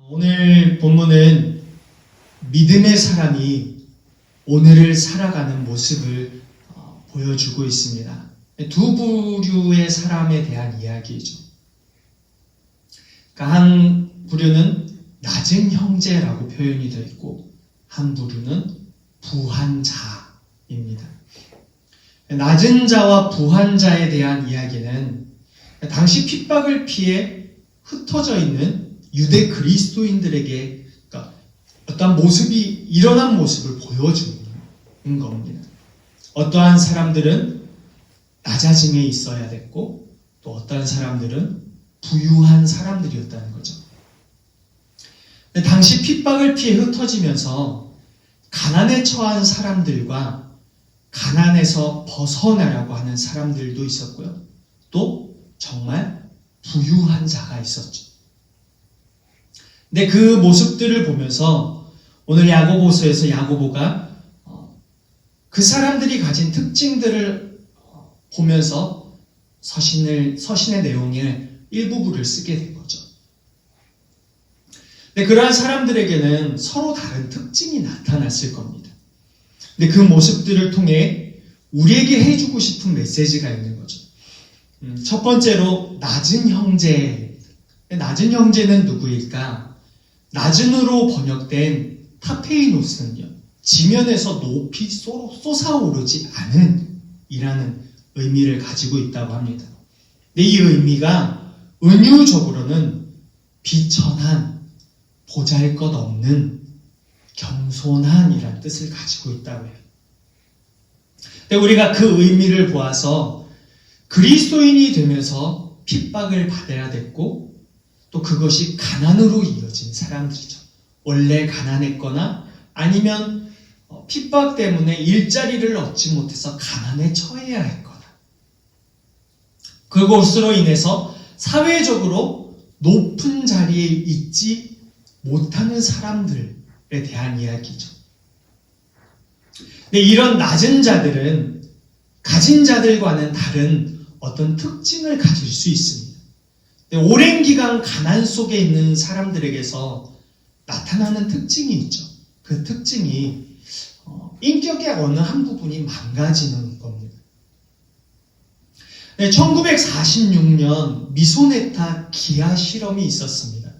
오늘 본문은 믿음의 사람이 오늘을 살아가는 모습을 보여주고 있습니다. 두 부류의 사람에 대한 이야기죠. 그러니까 한 부류는 낮은 형제라고 표현이 되어 있고 한 부류는 부한 자입니다. 낮은 자와 부한 자에 대한 이야기는 당시 핍박을 피해 흩어져 있는 유대 그리스도인들에게 어떠한 모습이 일어난 모습을 보여주는 겁니다. 어떠한 사람들은 낮아짐에 있어야 됐고 또 어떠한 사람들은 부유한 사람들이었다는 거죠. 당시 핍박을 피해 흩어지면서 가난에 처한 사람들과 가난에서 벗어나라고 하는 사람들도 있었고요. 또 정말 부유한 자가 있었죠. 근데 그 모습들을 보면서 오늘 야고보서에서 야고보가 그 사람들이 가진 특징들을 보면서 서신의 내용의 일부분을 쓰게 된 거죠. 근데 그러한 사람들에게는 서로 다른 특징이 나타났을 겁니다. 근데 그 모습들을 통해 우리에게 해주고 싶은 메시지가 있는 거죠. 첫 번째로 낮은 형제. 낮은 형제는 누구일까? 낮은으로 번역된 타페이노스는요, 지면에서 높이 솟아오르지 않은 이라는 의미를 가지고 있다고 합니다. 근데 이 의미가 은유적으로는 비천한, 보잘것없는, 겸손한이라는 뜻을 가지고 있다고 해요. 근데 우리가 그 의미를 보아서 그리스도인이 되면서 핍박을 받아야 됐고 또 그것이 가난으로 이어진 사람들이죠. 원래 가난했거나 아니면 핍박 때문에 일자리를 얻지 못해서 가난에 처해야 했거나 그것으로 인해서 사회적으로 높은 자리에 있지 못하는 사람들에 대한 이야기죠. 근데 이런 낮은 자들은 가진 자들과는 다른 어떤 특징을 가질 수 있습니다. 오랜 기간 가난 속에 있는 사람들에게서 나타나는 특징이 있죠. 그 특징이 인격의 어느 한 부분이 망가지는 겁니다. 1946년 미소네타 기아 실험이 있었습니다.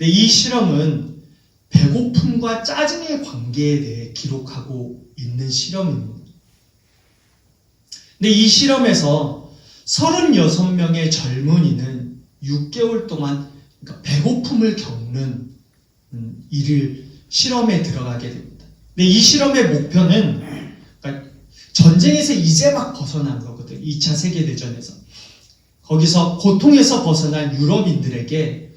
이 실험은 배고픔과 짜증의 관계에 대해 기록하고 있는 실험입니다. 근데 이 실험에서 36명의 젊은이는 6개월 동안 배고픔을 겪는 실험에 들어가게 됩니다. 근데 이 실험의 목표는 전쟁에서 이제 막 벗어난 거거든요. 2차 세계대전에서. 거기서 고통에서 벗어난 유럽인들에게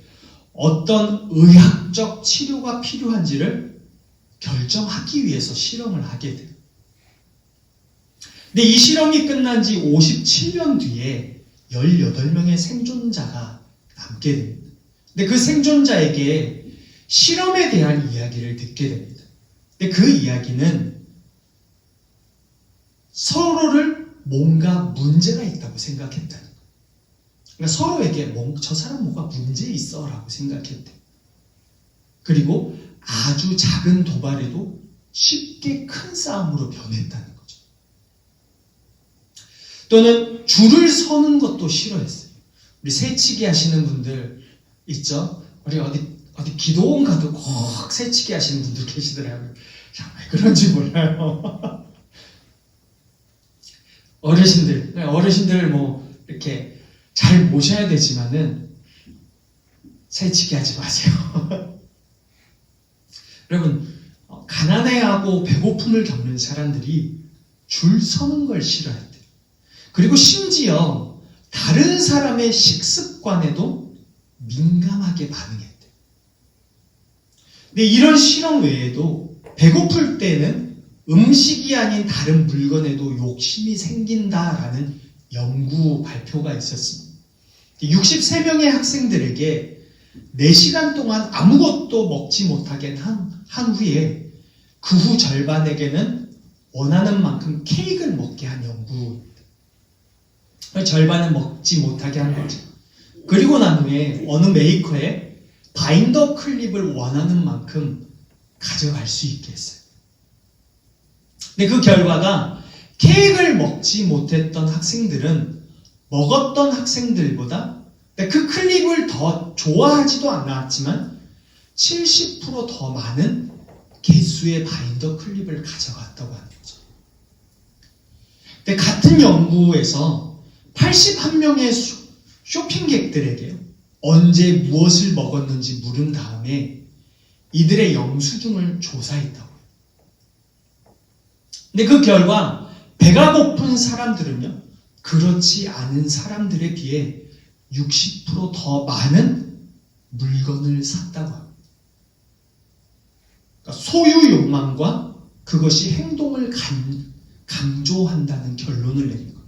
어떤 의학적 치료가 필요한지를 결정하기 위해서 실험을 하게 돼요. 근데 이 실험이 끝난 지 57년 뒤에 18명의 생존자가 남게 됩니다. 근데 그 생존자에게 실험에 대한 이야기를 듣게 됩니다. 근데 그 이야기는 서로를 뭔가 문제가 있다고 생각했다는 거예요. 그러니까 서로에게 저 사람 뭐가 문제 있어 라고 생각했대요. 그리고 아주 작은 도발에도 쉽게 큰 싸움으로 변했다는 거죠. 또는 줄을 서는 것도 싫어했어요. 우리 새치기 하시는 분들 있죠? 우리 어디 기도원 가도 꼭 새치기 하시는 분들 계시더라고요. 참, 왜 그런지 몰라요. 어르신들 뭐 이렇게 잘 모셔야 되지만은 새치기 하지 마세요. 여러분, 가난해하고 배고픔을 겪는 사람들이 줄 서는 걸 싫어했대요. 그리고 심지어 다른 사람의 식습관에도 민감하게 반응했대요. 근데 이런 실험 외에도 배고플 때는 음식이 아닌 다른 물건에도 욕심이 생긴다라는 연구 발표가 있었습니다. 63명의 학생들에게 4시간 동안 아무것도 먹지 못하게 한 후에 그 후 절반에게는 원하는 만큼 케이크를 먹게 한 연구입니다. 절반은 먹지 못하게 한 거죠. 그리고 난 후에 어느 메이커에 바인더 클립을 원하는 만큼 가져갈 수 있게 했어요. 근데 그 결과가 케이크를 먹지 못했던 학생들은 먹었던 학생들보다 그 클립을 더 좋아하지도 않았지만 70% 더 많은 개수의 바인더 클립을 가져갔다고 하는 거죠. 근데 같은 연구에서 81명의 쇼핑객들에게 언제 무엇을 먹었는지 물은 다음에 이들의 영수증을 조사했다고요. 근데 그 결과 배가 고픈 사람들은요, 그렇지 않은 사람들에 비해 60% 더 많은 물건을 샀다고 합니다. 그러니까 소유 욕망과 그것이 행동을 강조한다는 결론을 내린 거예요.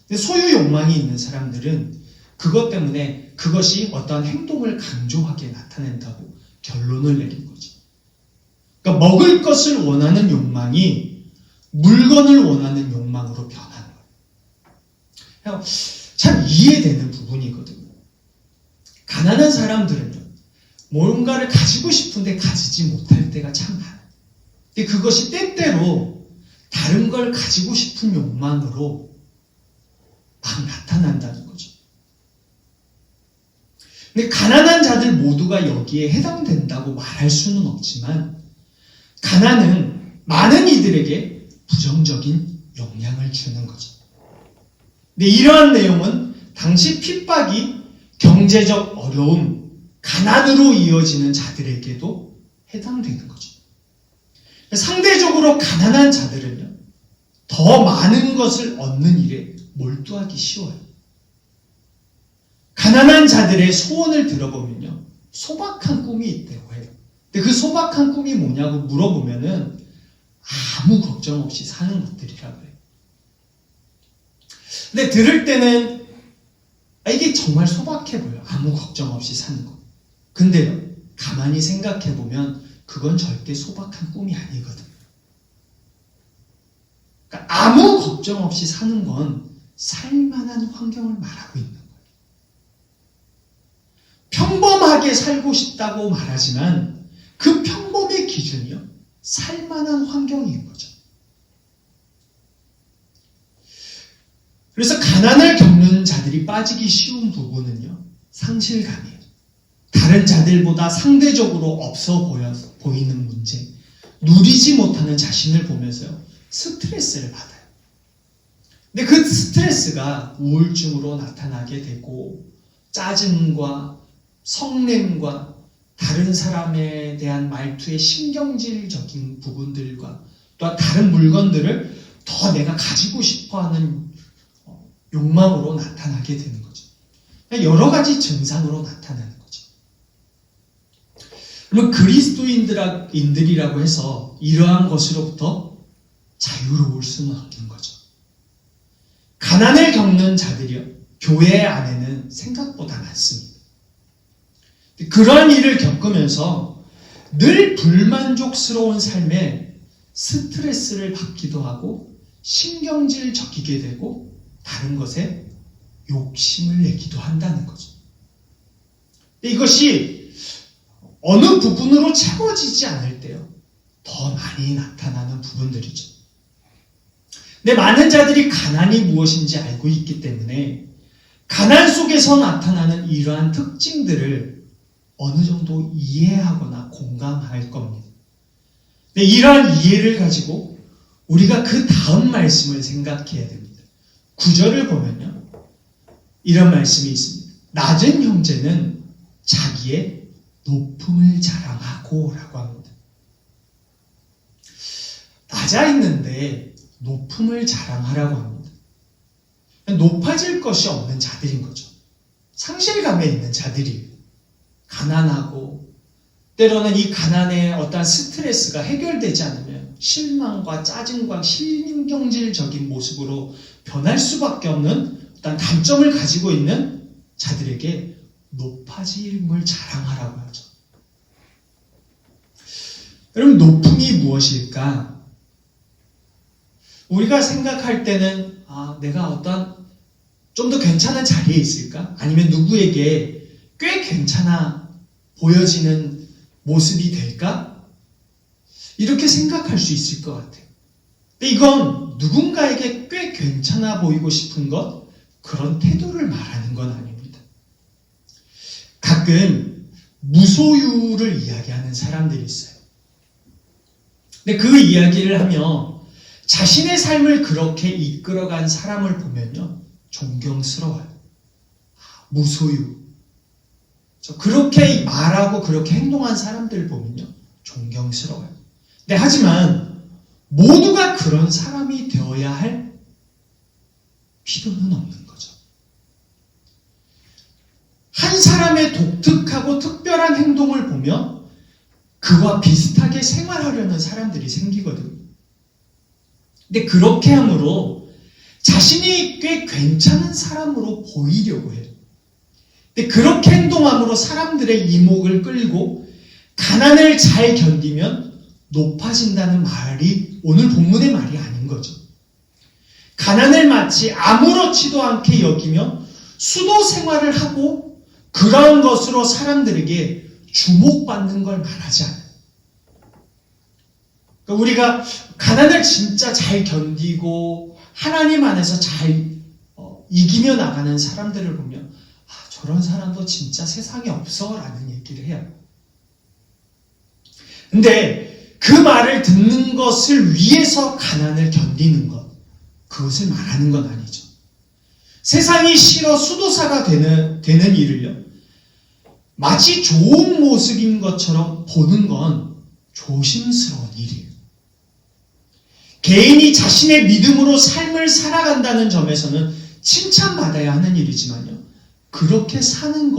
근데 소유 욕망이 있는 사람들은 그것 때문에 그것이 어떠한 행동을 강조하게 나타낸다고 결론을 내린 거죠. 그러니까 먹을 것을 원하는 욕망이 물건을 원하는 욕망으로 변하는 거예요. 참 이해되는 부분이거든요. 가난한 사람들은요, 뭔가를 가지고 싶은데 가지지 못할 때가 참 많아요. 근데 그것이 때때로 다른 걸 가지고 싶은 욕망으로 막 나타난다는 거죠. 근데 가난한 자들 모두가 여기에 해당된다고 말할 수는 없지만, 가난은 많은 이들에게 부정적인 영향을 주는 거죠. 근데 이러한 내용은 당시 핍박이 경제적 어려움, 가난으로 이어지는 자들에게도 해당되는 거죠. 상대적으로 가난한 자들은요, 더 많은 것을 얻는 일에 몰두하기 쉬워요. 가난한 자들의 소원을 들어보면요, 소박한 꿈이 있다고 해요. 근데 그 소박한 꿈이 뭐냐고 물어보면은 아무 걱정 없이 사는 것들이라고 해요. 근데 들을 때는 이게 정말 소박해 보여요. 아무 걱정 없이 사는 거. 근데요, 가만히 생각해보면 그건 절대 소박한 꿈이 아니거든요. 그러니까 아무 걱정 없이 사는 건 살만한 환경을 말하고 있는 거예요. 평범하게 살고 싶다고 말하지만 그 평범의 기준이요, 살만한 환경인 거죠. 그래서 가난을 겪는 자들이 빠지기 쉬운 부분은요, 상실감이에요. 다른 자들보다 상대적으로 없어 보이는 문제, 누리지 못하는 자신을 보면서요, 스트레스를 받아요. 근데 그 스트레스가 우울증으로 나타나게 되고, 짜증과 성냄과 다른 사람에 대한 말투의 신경질적인 부분들과 또 다른 물건들을 더 내가 가지고 싶어하는 욕망으로 나타나게 되는 거죠. 여러 가지 증상으로 나타나는 거죠. 그러면 그리스도인들이라고 해서 이러한 것으로부터 자유로울 수는 없는 거죠. 가난을 겪는 자들이요, 교회 안에는 생각보다 많습니다. 그러한 일을 겪으면서 늘 불만족스러운 삶에 스트레스를 받기도 하고 신경질적이게 되고 다른 것에 욕심을 내기도 한다는 거죠. 이것이 어느 부분으로 채워지지 않을 때요, 더 많이 나타나는 부분들이죠. 근데 많은 자들이 가난이 무엇인지 알고 있기 때문에 가난 속에서 나타나는 이러한 특징들을 어느 정도 이해하거나 공감할 겁니다. 근데 이러한 이해를 가지고 우리가 그 다음 말씀을 생각해야 됩니다. 9절을 보면요, 이런 말씀이 있습니다. 낮은 형제는 자기의 높음을 자랑하고 라고 합니다. 낮아 있는데 높음을 자랑하라고 합니다. 높아질 것이 없는 자들인 거죠. 상실감에 있는 자들이에요. 가난하고 때로는 이 가난의 어떤 스트레스가 해결되지 않으면 실망과 짜증과 신경질적인 모습으로 변할 수밖에 없는 어떤 단점을 가지고 있는 자들에게 높아짐을 자랑하라고 하죠. 여러분, 높음이 무엇일까? 우리가 생각할 때는 내가 어떤 좀 더 괜찮은 자리에 있을까? 아니면 누구에게 꽤 괜찮아 보여지는 모습이 될까? 이렇게 생각할 수 있을 것 같아요. 근데 이건 누군가에게 꽤 괜찮아 보이고 싶은 것, 그런 태도를 말하는 건 아닙니다. 가끔 무소유를 이야기하는 사람들이 있어요. 근데 그 이야기를 하며 자신의 삶을 그렇게 이끌어간 사람을 보면요, 존경스러워요. 무소유. 그렇게 말하고 그렇게 행동한 사람들 보면요, 존경스러워요. 근데 하지만 모두가 그런 사람이 되어야 할 필요는 없는 거죠. 한 사람의 독특하고 특별한 행동을 보며 그와 비슷하게 생활하려는 사람들이 생기거든요. 근데 그렇게 함으로 자신이 꽤 괜찮은 사람으로 보이려고 해요. 근데 그렇게 행동함으로 사람들의 이목을 끌고 가난을 잘 견디면 높아진다는 말이 오늘 본문의 말이 아닌 거죠. 가난을 마치 아무렇지도 않게 여기며 수도 생활을 하고 그러한 것으로 사람들에게 주목받는 걸 말하지 않아요. 그러니까 우리가 가난을 진짜 잘 견디고 하나님 안에서 잘 이기며 나가는 사람들을 보면 저런 사람도 진짜 세상에 없어 라는 얘기를 해요. 근데 그 말을 듣는 것을 위해서 가난을 견디는 것, 그것을 말하는 건 아니죠. 세상이 싫어 수도사가 되는 일을요, 마치 좋은 모습인 것처럼 보는 건 조심스러운 일이에요. 개인이 자신의 믿음으로 삶을 살아간다는 점에서는 칭찬받아야 하는 일이지만요, 그렇게 사는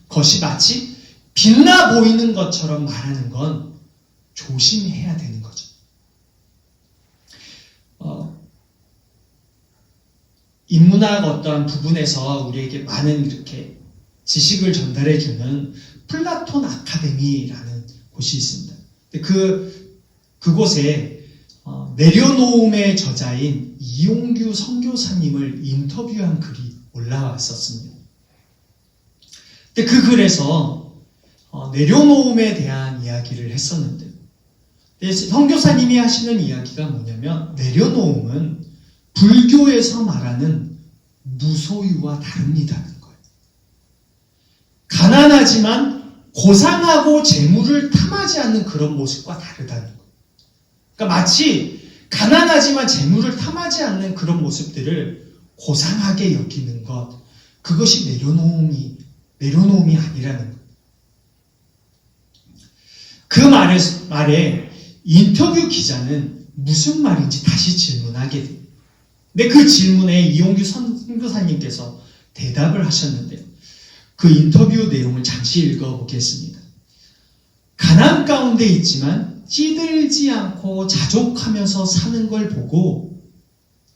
것이 마치 빛나 보이는 것처럼 말하는 건 조심해야 되는 거죠. 인문학 어떠한 부분에서 우리에게 많은 이렇게 지식을 전달해주는 플라톤 아카데미라는 곳이 있습니다. 그곳에 내려놓음의 저자인 이용규 선교사님을 인터뷰한 글이 올라왔었습니다. 근데 그 글에서 내려놓음에 대한 이야기를 했었는데, 선교사님이 하시는 이야기가 뭐냐면, 내려놓음은 불교에서 말하는 무소유와 다릅니다는 거예요. 가난하지만 고상하고 재물을 탐하지 않는 그런 모습과 다르다는 거예요. 그러니까 마치 가난하지만 재물을 탐하지 않는 그런 모습들을 고상하게 여기는 것, 그것이 내려놓음이 아니라는 거예요. 그 말에 인터뷰 기자는 무슨 말인지 다시 질문하게 돼요. 근데 그 질문에 이용규 선교사님께서 대답을 하셨는데요. 그 인터뷰 내용을 잠시 읽어보겠습니다. 가난 가운데 있지만 찌들지 않고 자족하면서 사는 걸 보고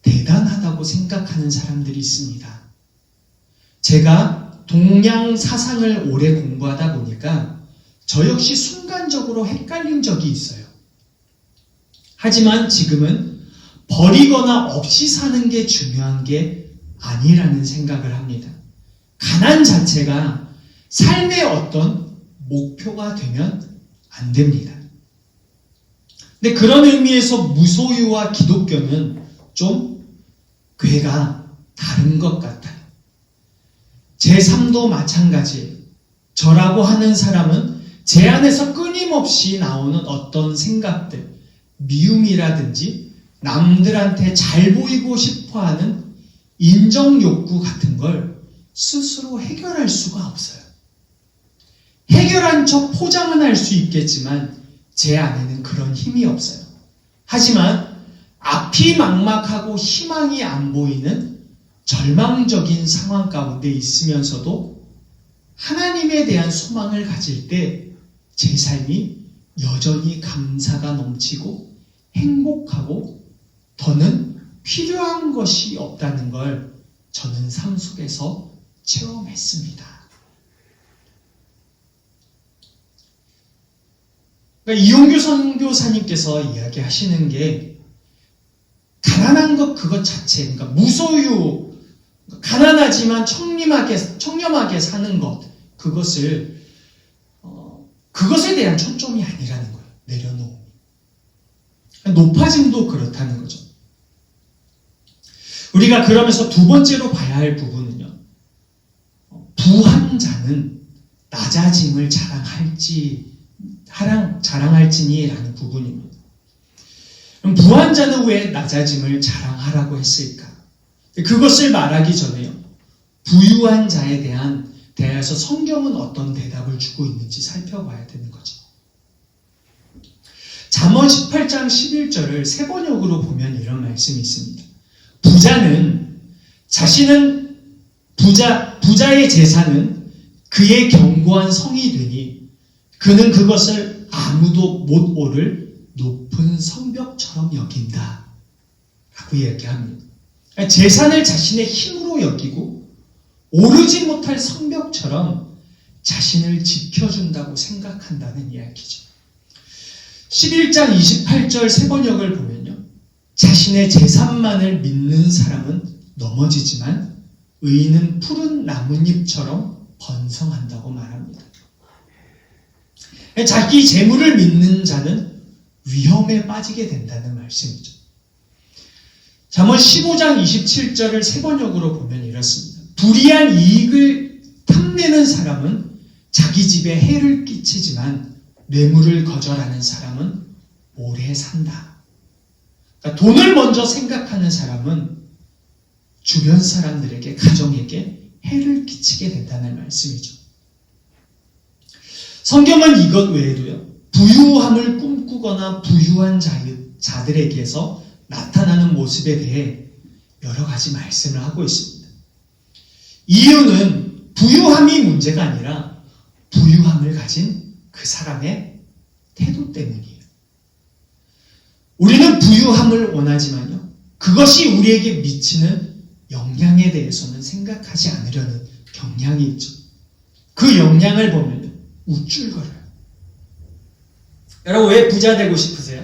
대단하다고 생각하는 사람들이 있습니다. 제가 동양 사상을 오래 공부하다 보니까 저 역시 순간적으로 헷갈린 적이 있어요. 하지만 지금은 버리거나 없이 사는 게 중요한 게 아니라는 생각을 합니다. 가난 자체가 삶의 어떤 목표가 되면 안 됩니다. 근데 그런 의미에서 무소유와 기독교는 좀 궤가 다른 것 같아요. 제3도 마찬가지예요. 저라고 하는 사람은 제 안에서 끊임없이 나오는 어떤 생각들, 미움이라든지 남들한테 잘 보이고 싶어하는 인정 욕구 같은 걸 스스로 해결할 수가 없어요. 해결한 척 포장은 할 수 있겠지만 제 안에는 그런 힘이 없어요. 하지만 앞이 막막하고 희망이 안 보이는 절망적인 상황 가운데 있으면서도 하나님에 대한 소망을 가질 때 제 삶이 여전히 감사가 넘치고 행복하고 더는 필요한 것이 없다는 걸 저는 삶 속에서 체험했습니다. 그러니까 이용규 선교사님께서 이야기하시는 게 가난한 것 그것 자체, 그러니까 무소유, 가난하지만 청렴하게 사는 것, 그것을 그것에 대한 초점이 아니라는 거예요. 내려놓음. 높아짐도 그렇다는 거죠. 우리가 그러면서 두 번째로 봐야 할 부분은요. 부한 자는 낮아짐을 자랑할지니라는 부분입니다. 그럼 부한 자는 왜 낮아짐을 자랑하라고 했을까? 그것을 말하기 전에요. 부유한 자에 대해서 성경은 어떤 대답을 주고 있는지 살펴봐야 되는 거죠. 잠언 18장 11절을 세 번역으로 보면 이런 말씀이 있습니다. 부자의 재산은 그의 견고한 성이 되니 그는 그것을 아무도 못 오를 높은 성벽처럼 여긴다 라고 이야기합니다. 재산을 자신의 힘으로 여기고 오르지 못할 성벽처럼 자신을 지켜준다고 생각한다는 이야기죠. 11장 28절 세번역을 보면요. 자신의 재산만을 믿는 사람은 넘어지지만 의인은 푸른 나뭇잎처럼 번성한다고 말합니다. 자기 재물을 믿는 자는 위험에 빠지게 된다는 말씀이죠. 잠언 15장 27절을 세번역으로 보면 이렇습니다. 불이한 이익을 탐내는 사람은 자기 집에 해를 끼치지만 뇌물을 거절하는 사람은 오래 산다. 그러니까 돈을 먼저 생각하는 사람은 주변 사람들에게, 가정에게 해를 끼치게 된다는 말씀이죠. 성경은 이것 외에도요, 부유함을 꿈꾸거나 부유한 자들에게서 나타나는 모습에 대해 여러 가지 말씀을 하고 있습니다. 이유는 부유함이 문제가 아니라 부유함을 가진 그 사람의 태도 때문이에요. 우리는 부유함을 원하지만요, 그것이 우리에게 미치는 영향에 대해서는 생각하지 않으려는 경향이 있죠. 그 영향을 보면 우쭐거려요. 여러분, 왜 부자 되고 싶으세요?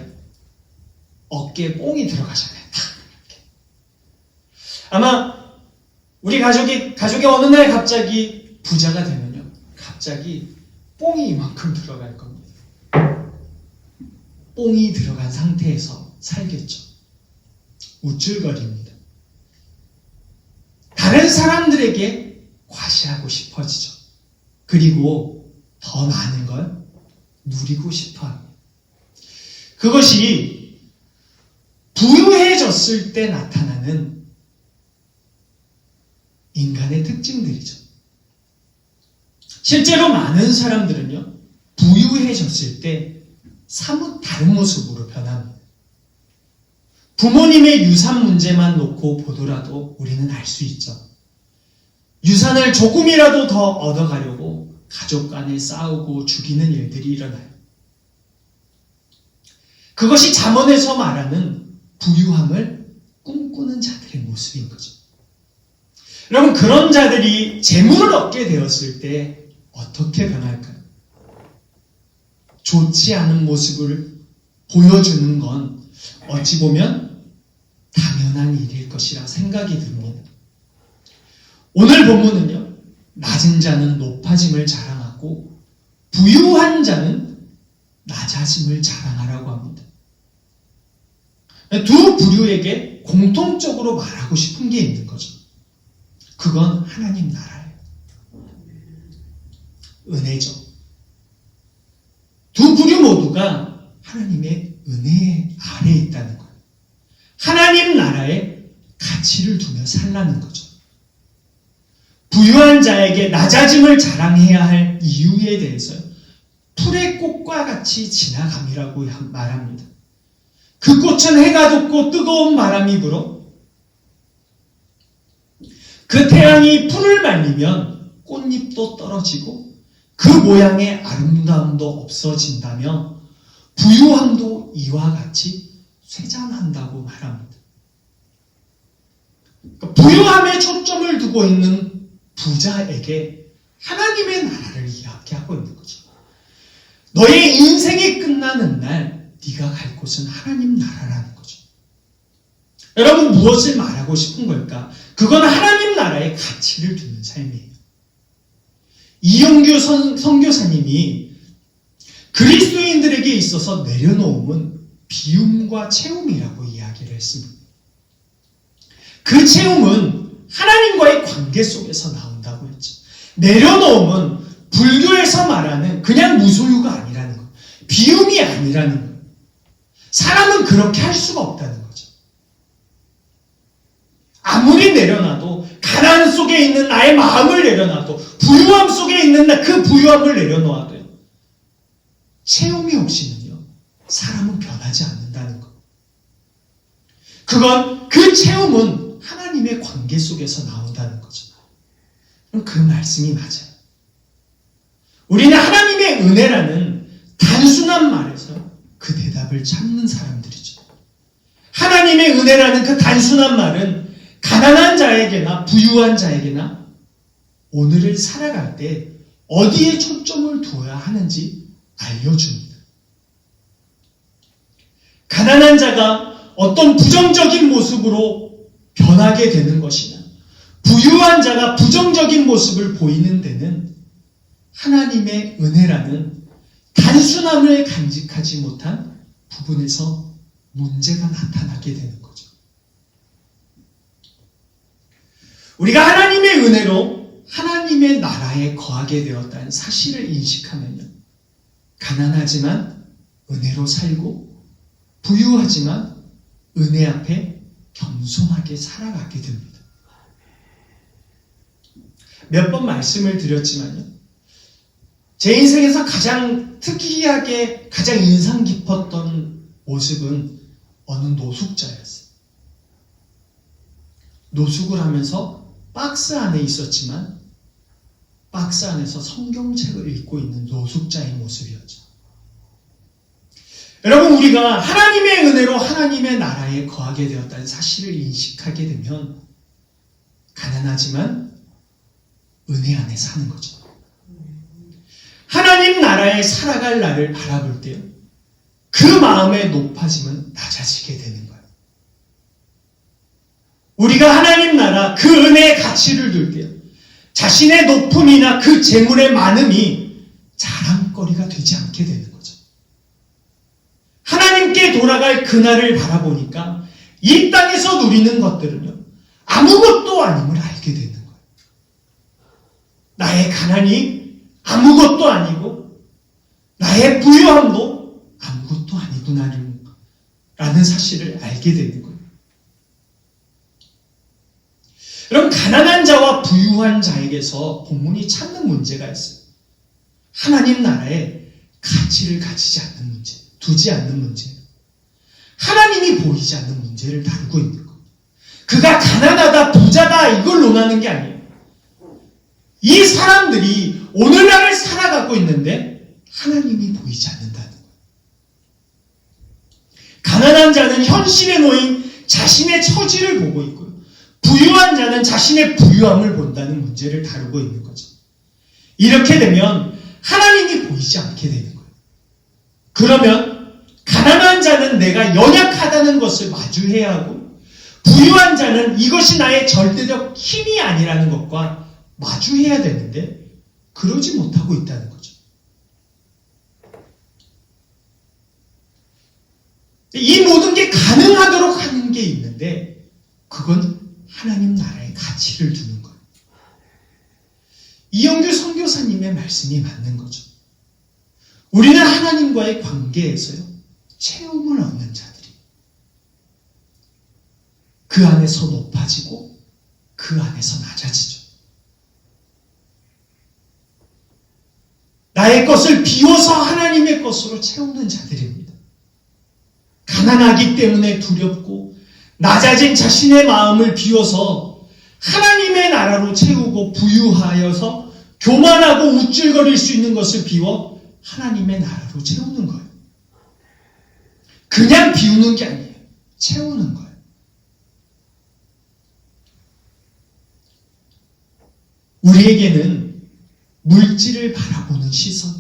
어깨에 뽕이 들어가잖아요. 이렇게. 아마 우리 가족이 어느 날 갑자기 부자가 되면요, 갑자기 뽕이 이만큼 들어갈 겁니다. 뽕이 들어간 상태에서 살겠죠. 우쭐거립니다. 다른 사람들에게 과시하고 싶어지죠. 그리고 더 많은 걸 누리고 싶어합니다. 그것이 부유해졌을 때 나타나는 인간의 특징들이죠. 실제로 많은 사람들은요, 부유해졌을 때 사뭇 다른 모습으로 변합니다. 부모님의 유산 문제만 놓고 보더라도 우리는 알 수 있죠. 유산을 조금이라도 더 얻어가려고 가족 간에 싸우고 죽이는 일들이 일어나요. 그것이 잠언에서 말하는 부유함을 꿈꾸는 자들의 모습인 거죠. 여러분, 그런 자들이 재물을 얻게 되었을 때 어떻게 변할까요? 좋지 않은 모습을 보여주는 건 어찌 보면 당연한 일일 것이라 생각이 듭니다. 오늘 본문은요, 낮은 자는 높아짐을 자랑하고 부유한 자는 낮아짐을 자랑하라고 합니다. 두 부류에게 공통적으로 말하고 싶은 게 있는 거죠. 그건 하나님 나라예요. 은혜죠. 두 부류 모두가 하나님의 은혜 아래에 있다는 거예요. 하나님 나라에 가치를 두며 살라는 거죠. 부유한 자에게 낮아짐을 자랑해야 할 이유에 대해서요, 풀의 꽃과 같이 지나감이라고 말합니다. 그 꽃은 해가 돋고 뜨거운 바람이 불어 그 태양이 풀을 말리면 꽃잎도 떨어지고 그 모양의 아름다움도 없어진다며 부유함도 이와 같이 쇠잔한다고 말합니다. 그러니까 부유함에 초점을 두고 있는 부자에게 하나님의 나라를 이야기하고 있는 거죠. 너의 인생이 끝나는 날 네가 갈 곳은 하나님 나라라는 거죠. 여러분, 무엇을 말하고 싶은 걸까? 그건 하나님 나라의 가치를 두는 삶이에요. 이용규 선교사님이 그리스도인들에게 있어서 내려놓음은 비움과 채움이라고 이야기를 했습니다. 그 채움은 하나님과의 관계 속에서 나온다고 했죠. 내려놓음은 불교에서 말하는 그냥 무소유가 아니라는 것, 비움이 아니라는 것. 사람은 그렇게 할 수가 없다는 거죠. 아무리 내려놔도 가난 속에 있는 나의 마음을 내려놔도 부유함 속에 있는 그 부유함을 내려놓아도 채움이 없이는요, 사람은 변하지 않는다는 것. 그 채움은 하나님의 관계 속에서 나온다는 거죠. 그럼 그 말씀이 맞아요. 우리는 하나님의 은혜라는 단순한 말에서 그 대답을 찾는 사람들이죠. 하나님의 은혜라는 그 단순한 말은 가난한 자에게나 부유한 자에게나 오늘을 살아갈 때 어디에 초점을 두어야 하는지 알려줍니다. 가난한 자가 어떤 부정적인 모습으로 변하게 되는 것이나 부유한 자가 부정적인 모습을 보이는 데는 하나님의 은혜라는 단순함을 간직하지 못한 부분에서 문제가 나타나게 되는 거죠. 우리가 하나님의 은혜로 하나님의 나라에 거하게 되었다는 사실을 인식하면요, 가난하지만 은혜로 살고 부유하지만 은혜 앞에 겸손하게 살아가게 됩니다. 몇 번 말씀을 드렸지만요, 제 인생에서 가장 특이하게 가장 인상 깊었던 모습은 어느 노숙자였어요. 노숙을 하면서 박스 안에 있었지만 박스 안에서 성경책을 읽고 있는 노숙자의 모습이었죠. 여러분, 우리가 하나님의 은혜로 하나님의 나라에 거하게 되었다는 사실을 인식하게 되면 가난하지만 은혜 안에 사는 거죠. 하나님 나라에 살아갈 날을 바라볼 때요, 그 마음의 높아짐은 낮아지게 되는 거예요. 우리가 하나님 나라 그 은혜의 가치를 둘 때요, 자신의 높음이나 그 재물의 많음이 자랑거리가 되지 않게 되는 거죠. 하나님께 돌아갈 그날을 바라보니까 이 땅에서 누리는 것들은요, 아무것도 아님을 알게 되는 거예요. 나의 가난이 아무것도 아니고 나의 부유함도 아무것도 아니구나라는 사실을 알게 되는 거예요. 여러분, 가난한 자와 부유한 자에게서 본문이 찾는 문제가 있어요. 하나님 나라에 가치를 가지지 않는 문제, 두지 않는 문제, 하나님이 보이지 않는 문제를 다루고 있는 거예요. 그가 가난하다, 부자다 이걸 논하는 게 아니에요. 이 사람들이 오늘날을 살아가고 있는데 하나님이 보이지 않는다는 거예요. 가난한 자는 현실에 놓인 자신의 처지를 보고 있고요, 부유한 자는 자신의 부유함을 본다는 문제를 다루고 있는 거죠. 이렇게 되면 하나님이 보이지 않게 되는 거예요. 그러면 가난한 자는 내가 연약하다는 것을 마주해야 하고, 부유한 자는 이것이 나의 절대적 힘이 아니라는 것과 마주해야 되는데 그러지 못하고 있다는 거죠. 이 모든 게 가능하도록 하는 게 있는데 그건 하나님 나라의 가치를 두는 거예요. 이영규 선교사님의 말씀이 맞는 거죠. 우리는 하나님과의 관계에서요, 채움을 얻는 자들이 그 안에서 높아지고 그 안에서 낮아지죠. 나의 것을 비워서 하나님의 것으로 채우는 자들입니다. 가난하기 때문에 두렵고 낮아진 자신의 마음을 비워서 하나님의 나라로 채우고 부유하여서 교만하고 우쭐거릴 수 있는 것을 비워 하나님의 나라로 채우는 거예요. 그냥 비우는 게 아니에요. 채우는 거예요. 우리에게는 물질을 바라보는 시선,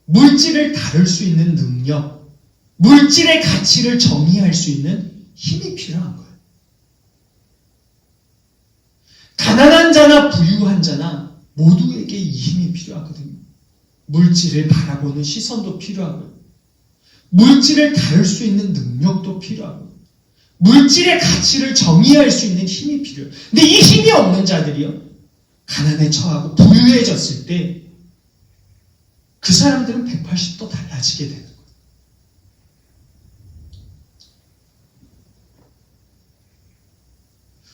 물질을 다룰 수 있는 능력, 물질의 가치를 정의할 수 있는 힘이 필요한 거예요. 가난한 자나 부유한 자나 모두에게 이 힘이 필요하거든요. 물질을 바라보는 시선도 필요하고요. 물질을 다룰 수 있는 능력도 필요하고 물질의 가치를 정의할 수 있는 힘이 필요해요. 근데 이 힘이 없는 자들이요. 가난에 처하고 부유해졌을 때 그 사람들은 180도 달라지게 되는 거예요.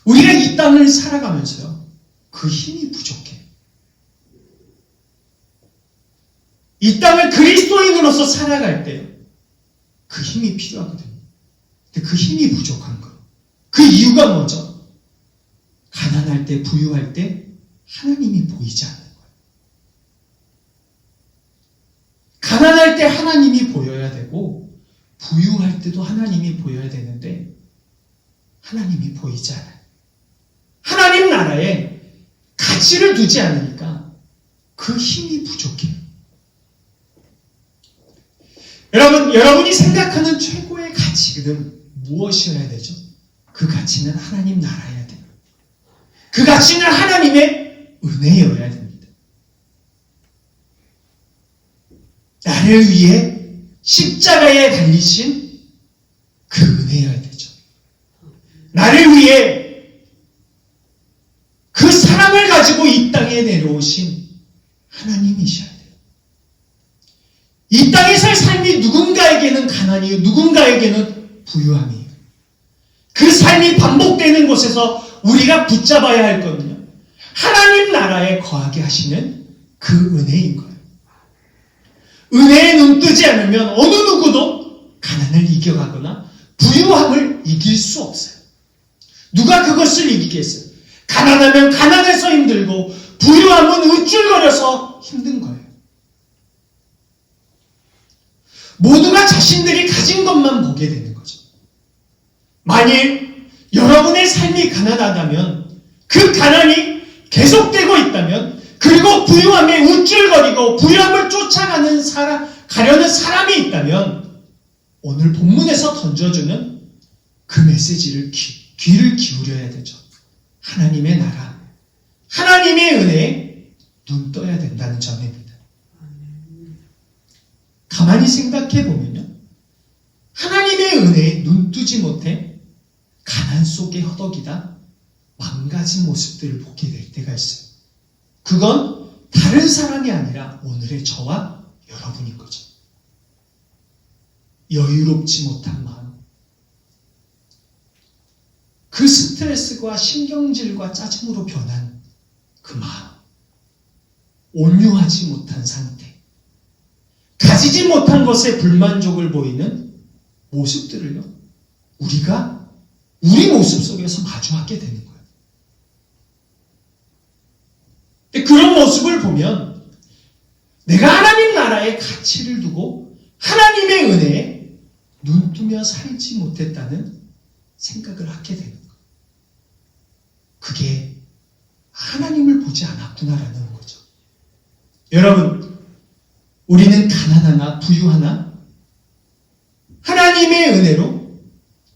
우리가 이 땅을 살아가면서요. 그 힘이 부족해요. 이 땅을 그리스도인으로서 살아갈 때요. 그 힘이 필요하거든요. 근데 그 힘이 부족한 거예요. 그 이유가 뭐죠? 가난할 때, 부유할 때 하나님이 보이지 않는 거예요. 가난할 때 하나님이 보여야 되고 부유할 때도 하나님이 보여야 되는데 하나님이 보이지 않아요. 하나님 나라에 가치를 두지 않으니까 그 힘이 부족해요. 여러분이 생각하는 최고의 가치는 무엇이어야 되죠? 그 가치는 하나님 나라여야 돼요. 그 가치는 하나님의 은혜여야 됩니다. 나를 위해 십자가에 달리신 그 은혜여야 되죠. 나를 위해 그 사랑을 가지고 이 땅에 내려오신 하나님이셔야 돼요. 이 땅에 살 삶이 누군가에게는 가난이요, 누군가에게는 부유함이에요. 그 삶이 반복되는 곳에서 우리가 붙잡아야 할 것은요, 하나님 나라에 거하게 하시는 그 은혜인 거예요. 은혜에 눈 뜨지 않으면 어느 누구도 가난을 이겨가거나 부유함을 이길 수 없어요. 누가 그것을 이기겠어요? 가난하면 가난해서 힘들고 부유함은 우쭐거려서 힘든 거예요. 모두가 자신들이 가진 것만 보게 되는 거죠. 만일 여러분의 삶이 가난하다면 그 가난이 계속되고 있다면 그리고 부유함에 우쭐거리고 부유함을 쫓아가는 가려는 사람이 있다면 오늘 본문에서 던져주는 그 메시지를 귀를 기울여야 되죠. 하나님의 나라, 하나님의 은혜에 눈 떠야 된다는 점입니다. 가만히 생각해 보면요. 하나님의 은혜에 눈 뜨지 못해 가난 속에 허덕이다 망가진 모습들을 보게 될 때가 있어요. 그건 다른 사람이 아니라 오늘의 저와 여러분인 거죠. 여유롭지 못한 마음, 그 스트레스와 신경질과 짜증으로 변한 그 마음, 온유하지 못한 상태, 가지지 못한 것에 불만족을 보이는 모습들을요, 우리가 우리 모습 속에서 마주하게 되는 거예요. 근데 그런 모습을 보면 내가 하나님 나라의 가치를 두고 하나님의 은혜에 눈뜨며 살지 못했다는 생각을 하게 되는 거예요. 그게 하나님을 보지 않았구나라는 거죠. 여러분, 우리는 가난하나 부유하나 하나님의 은혜로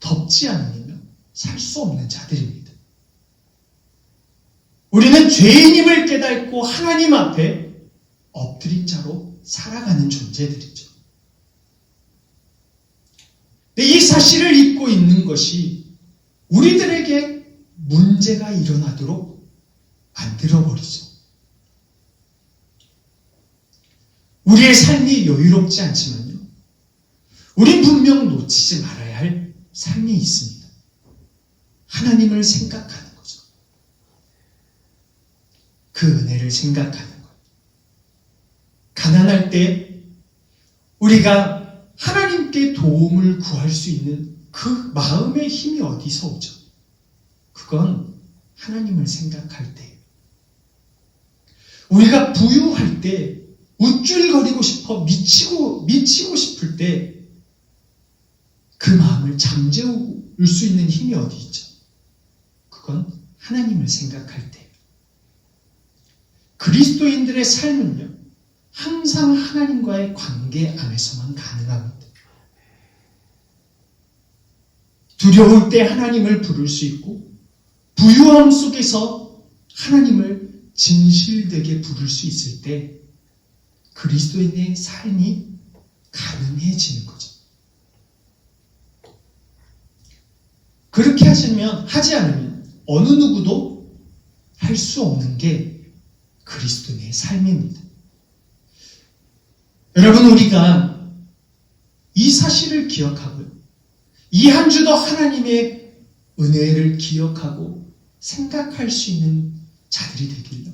덮지 않으면 살 수 없는 자들입니다. 우리는 죄인임을 깨닫고 하나님 앞에 엎드린 자로 살아가는 존재들이죠. 근데 이 사실을 잊고 있는 것이 우리들에게 문제가 일어나도록 만들어버리죠. 우리의 삶이 여유롭지 않지만요, 우린 분명 놓치지 말아야 할 삶이 있습니다. 하나님을 생각하는 거죠. 그 은혜를 생각하는 거예요. 가난할 때 우리가 하나님께 도움을 구할 수 있는 그 마음의 힘이 어디서 오죠? 그건 하나님을 생각할 때, 우리가 부유할 때, 우쭐거리고 싶어 미치고 싶을 때 그 마음을 잠재울 수 있는 힘이 어디 있죠? 그건 하나님을 생각할 때. 그리스도인들의 삶은요, 항상 하나님과의 관계 안에서만 가능합니다. 두려울 때 하나님을 부를 수 있고 부유함 속에서 하나님을 진실되게 부를 수 있을 때 그리스도인의 삶이 가능해지는 거죠. 그렇게 하지 않으면 어느 누구도 할 수 없는 게 그리스도인의 삶입니다. 여러분, 우리가 이 사실을 기억하고요. 이 한 주도 하나님의 은혜를 기억하고 생각할 수 있는 자들이 되길로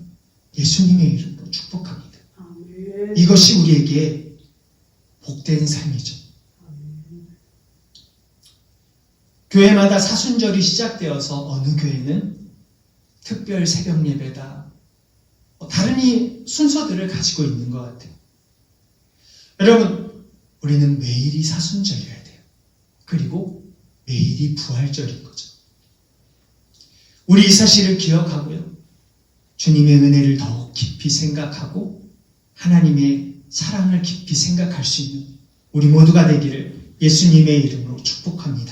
예수님의 이름으로 축복합니다. 아멘. 이것이 우리에게 복된 삶이죠. 교회마다 사순절이 시작되어서 어느 교회는 특별 새벽 예배다, 다른 순서들을 가지고 있는 것 같아요. 여러분, 우리는 매일이 사순절이어야 돼요. 그리고 매일이 부활절인 거죠. 우리 이 사실을 기억하고요. 주님의 은혜를 더욱 깊이 생각하고 하나님의 사랑을 깊이 생각할 수 있는 우리 모두가 되기를 예수님의 이름으로 축복합니다.